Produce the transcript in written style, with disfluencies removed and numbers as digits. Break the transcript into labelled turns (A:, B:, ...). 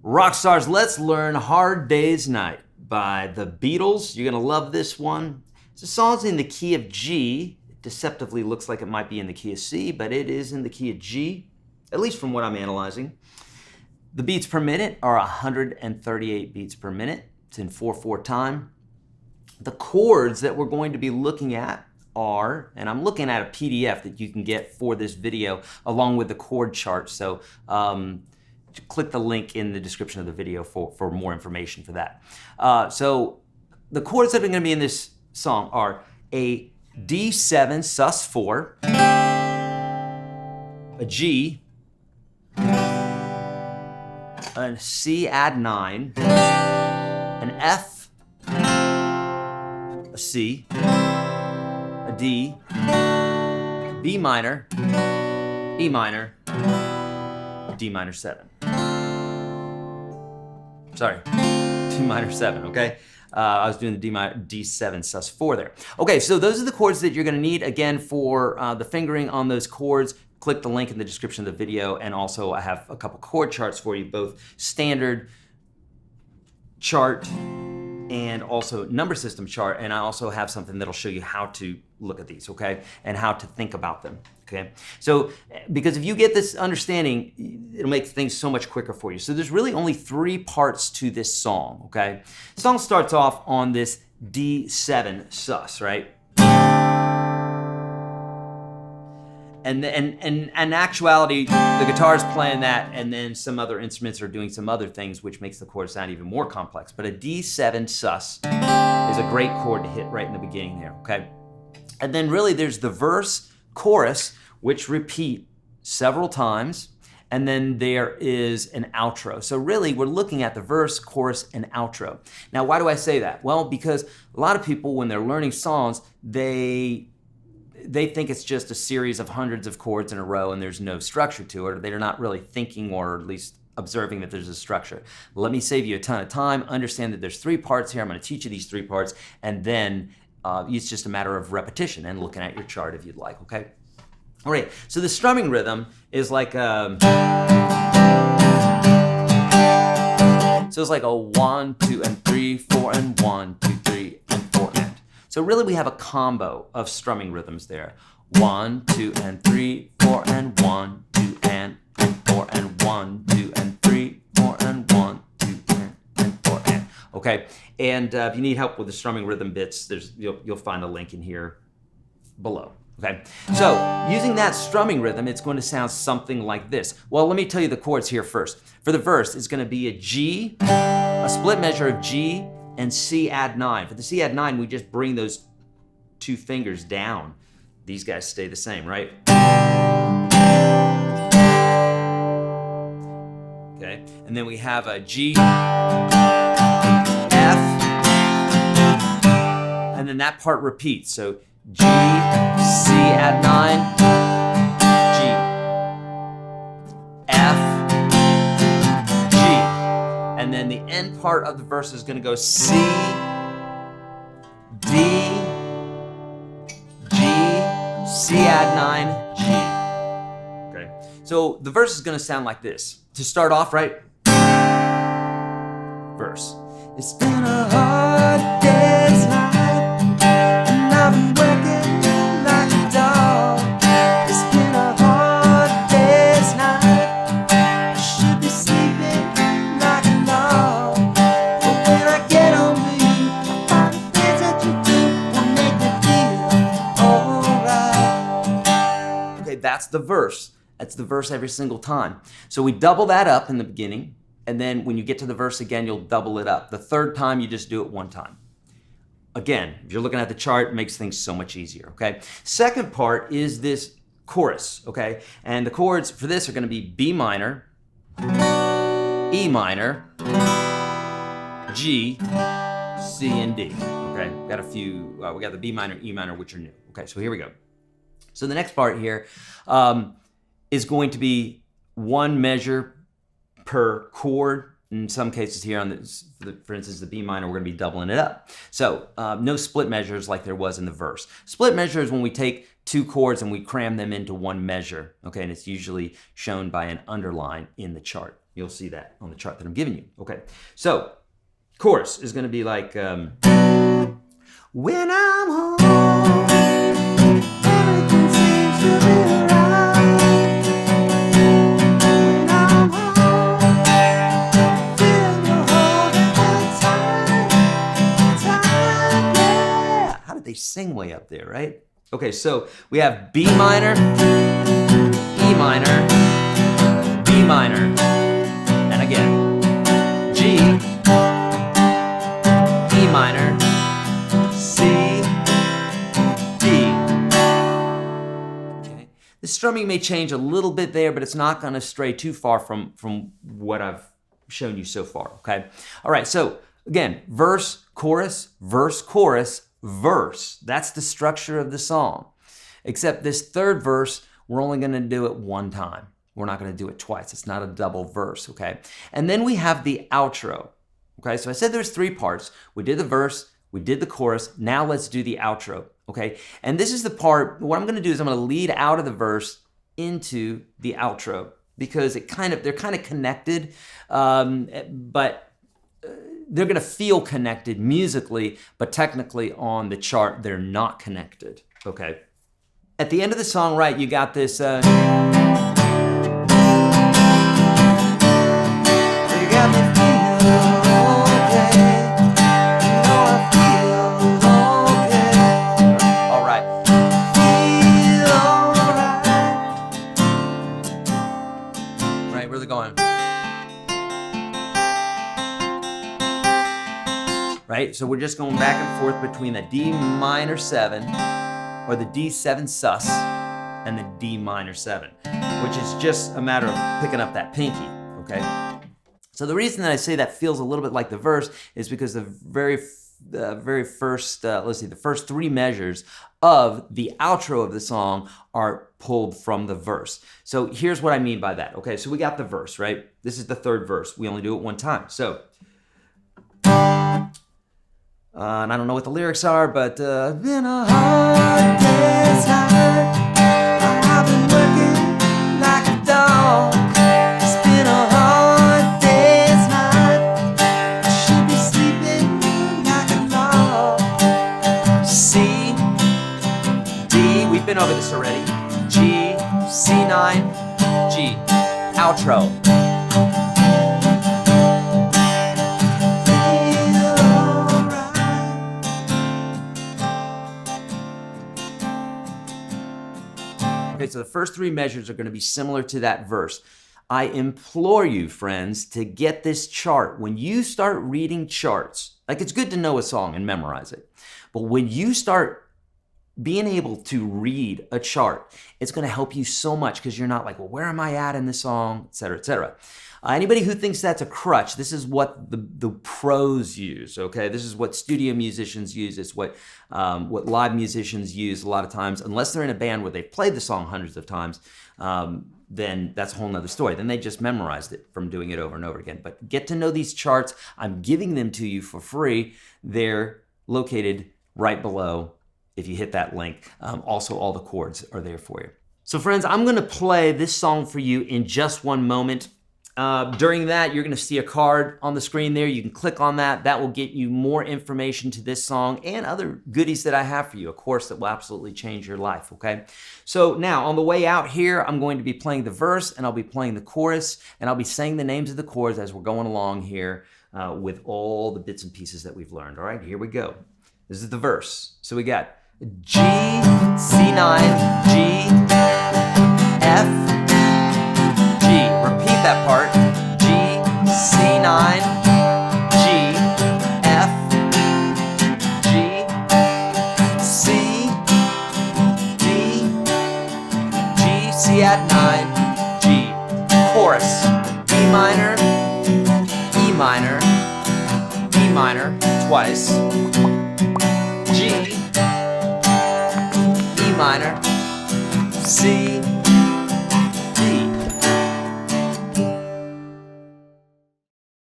A: Rock stars, let's learn Hard Day's Night by the Beatles. You're gonna love this one. The song's in the key of G. It deceptively looks like it might be in the key of C, but it is in the key of G, at least from what I'm analyzing. The beats per minute are 138 beats per minute. It's in 4/4 time. The chords that we're going to be looking at are, and I'm looking at a PDF that you can get for this video along with the chord chart. So click the link in the description of the video for more information for that. So the chords that are going to be in this song are a D7 sus4, a G, a C add 9, an F, a C, a D, B minor, E minor, D minor 7. Sorry, D minor 7, okay? I was doing the D7 sus4 there. Okay, so those are the chords that you're gonna need. Again, for the fingering on those chords, click the link in the description of the video, and also I have a couple chord charts for you, both standard chart and also number system chart, and I also have something that'll show you how to look at these, okay? And how to think about them, okay? So, because if you get this understanding, it'll make things so much quicker for you. So there's really only 3 parts to this song, okay? The song starts off on this D7 sus, right? And in actuality, the guitar's playing that, and then some other instruments are doing some other things, which makes the chord sound even more complex. But a D7 sus is a great chord to hit right in the beginning there, okay? And then really there's the verse, chorus, which repeat several times, and then there is an outro. So really we're looking at the verse, chorus, and outro. Now why do I say that? Well, because a lot of people, when they're learning songs, they think it's just a series of hundreds of chords in a row and there's no structure to it, or they're not really thinking or at least observing that there's a structure. Let me save you a ton of time. Understand that there's 3 parts here. I'm going to teach you these 3 parts, and then it's just a matter of repetition and looking at your chart if you'd like, okay? All right, so the strumming rhythm is like so it's like a 1, 2, and 3, 4, and 1, 2, 3, and 4, and. So really we have a combo of strumming rhythms there. 1, 2, and 3, 4, and 1, 2, and 4, and 1, 2, and 3, 4, and 1, 2, and 4, and. Okay, and if you need help with the strumming rhythm bits, you'll find a link in here below. Okay, so using that strumming rhythm, it's going to sound something like this. Well, let me tell you the chords here first. For the verse, it's going to be a G, a split measure of G, and C add 9. For the C add 9, we just bring those 2 fingers down. These guys stay the same, right? Okay, and then we have a G, F, and then that part repeats. So G, C add 9, G, F, G. And then the end part of the verse is going to go C, D, G, C add 9, G. Okay, so the verse is going to sound like this. To start off, right? Verse. It's been a hard day's night, and I've been working like a dog. It's been a hard day's night. I should be sleeping like a log. But when I get home to you, I find the things that you do will make me feel alright. Okay, that's the verse. That's the verse every single time. So we double that up in the beginning, and then when you get to the verse again, you'll double it up. The 3rd time, you just do it 1 time. Again, if you're looking at the chart, it makes things so much easier, okay? Second part is this chorus, okay? And the chords for this are gonna be B minor, E minor, G, C, and D, okay? We got a few, we got the B minor, E minor, which are new. Okay, so here we go. So the next part here is going to be 1 measure per chord. In some cases here, on this, for instance, the B minor, we're going to be doubling it up. So no split measures like there was in the verse. Split measure is when we take 2 chords and we cram them into 1 measure, okay? And it's usually shown by an underline in the chart. You'll see that on the chart that I'm giving you. Okay, so chorus is going to be like, when I'm home, everything seems to be right. When I'm home, feel your holding tight, yeah. How did they sing way up there, right? Okay, so we have B minor, E minor, B minor, and again, G, E minor, C, D. Okay. The strumming may change a little bit there, but it's not going to stray too far from what I've shown you so far, okay? All right, so again, verse, chorus, verse, chorus, verse. That's the structure of the song. Except this third verse, we're only going to do it one time. We're not going to do it twice. It's not a double verse, okay? And then we have the outro, okay? So I said there's 3 parts. We did the verse, we did the chorus. Now let's do the outro, okay? And this is the part, what I'm going to do is I'm going to lead out of the verse into the outro because they're kind of connected, but they're going to feel connected musically, but technically on the chart, they're not connected, okay? At the end of the song, right, you got this, you got me feel okay, you know I feel okay, all right, feel all right, right, where's it going? Right? So we're just going back and forth between the D minor 7 or the D7 sus and the D minor 7, which is just a matter of picking up that pinky, okay? So the reason that I say that feels a little bit like the verse is because the very first, the first 3 measures of the outro of the song are pulled from the verse. So here's what I mean by that, okay? So we got the verse, right? This is the 3rd verse. We only do it one time. So, and I don't know what the lyrics are, but been a hard day's night. I've been working like a dog. It's been a hard day's night. I should be sleeping like a log. C, D, we've been over this already. G, C9, G, outro. Okay, so the first 3 measures are going to be similar to that verse. I implore you, friends, to get this chart. When you start reading charts, like it's good to know a song and memorize it, but when you start being able to read a chart, it's going to help you so much because you're not like, well, where am I at in the song, et cetera, et cetera. Anybody who thinks that's a crutch, this is what the pros use, okay? This is what studio musicians use. It's what live musicians use a lot of times. Unless they're in a band where they've played the song hundreds of times, then that's a whole nother story. Then they just memorized it from doing it over and over again. But get to know these charts. I'm giving them to you for free. They're located right below if you hit that link. Also, all the chords are there for you. So friends, I'm going to play this song for you in just one moment. During that, you're going to see a card on the screen there. You can click on that. That will get you more information to this song and other goodies that I have for you, a course that will absolutely change your life, okay? So now, on the way out here, I'm going to be playing the verse, and I'll be playing the chorus, and I'll be saying the names of the chords as we're going along here with all the bits and pieces that we've learned. All right, here we go. This is the verse. So we got G, C9, G, F, G. Repeat that part. G, C9, G, F, G, C, D, G, C at 9, G. Chorus. D minor, E minor, E minor, twice. G, E minor, C,